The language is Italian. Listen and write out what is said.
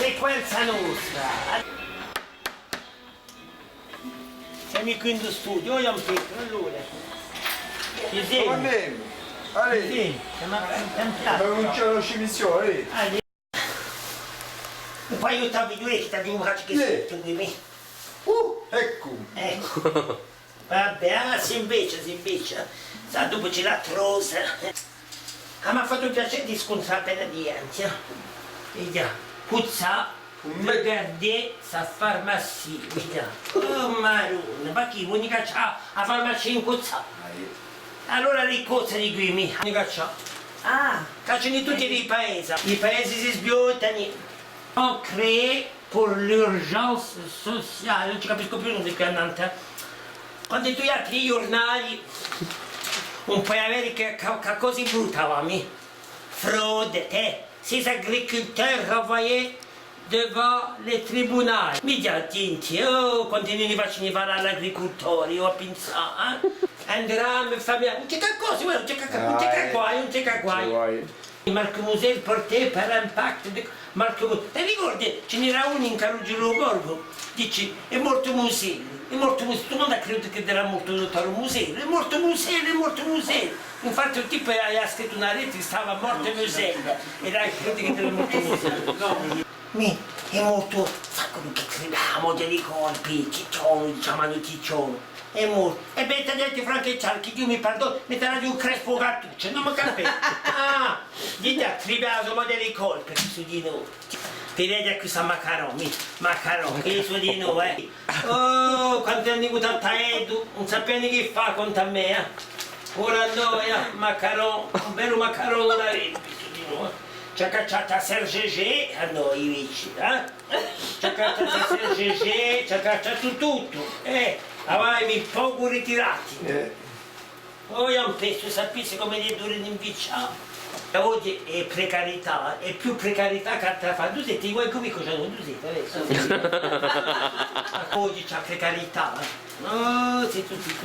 sequenza nostra. Siamo qui in studio, io un piccolo, allora. Ci siamo? Andiamo. Allora. Sì, siamo incantati. Cominciamo la scissione. Un paio di videoetta di un faccio che sotto di me. Ecco. Ecco. Vabbè, si invece. Sa, dopo c'è la trosa. Ah, mi ha fatto il piacere di scontrare appena di ansia. Vediamo. Puzza. Guardate, sa farmacia. Vediamo. Oh, marone, ma chi? Unica c'ha a farmacia in Puzza. Allora ricozza di qui, mi. Unica c'ha. Ah, cacciano di tutti i paesi. I paesi si sbiottano. Ho creato per l'urgenza sociale, non ci capisco più non dico annante. Quando tu apri i giornali, non puoi avere che cosa brutta, mi. Frode, ces agriculteurs renvoyés devant les tribunali. Mi dia tinti, oh, continuano a fare all'agricoltore, io ho pensato, andrà a famiglia, non c'è che cosa, non c'è che guai. Marco Musel porté per impact di Marco Musel. Ti ricordi? Ce n'era uno in Carugino Borgo, dice, è morto Musel, tutto il mondo ha creduto che era morto il dottor Musel, è morto Musel. Infatti il tipo ha scritto una rete, stava morto Musel, e ha creduto che era morto Musel. È morto, sa come che crediamo dei colpi, ciccione, diciamo ciccione. È morto. E beh, ti ha detto Franchecciano, che Dio mi perdoni, mi darà di un crespo gattuccio, non mi capisco. Ah, dite a tribato ma delle colpe su di noi. Ti vedi a questa macaron, che su di noi, Oh, quanti anni con tanta edu, non sappiamo che fa contro me, Ora noi, macaron, un vero macaron non avevi su di noi, Ci ha cacciato a Serge G a noi vicini, Ci ha cacciato a Serge G, ci ha cacciato tutto, Avai mi poco ritirati. Oi un pezzo, sapessi come gli duri in viccia. Oggi è precarietà, è più precarietà che altra fa. Tu sei uguale come cosa non tu sei adesso. Oggi c'è precarietà. Oh, sei tutti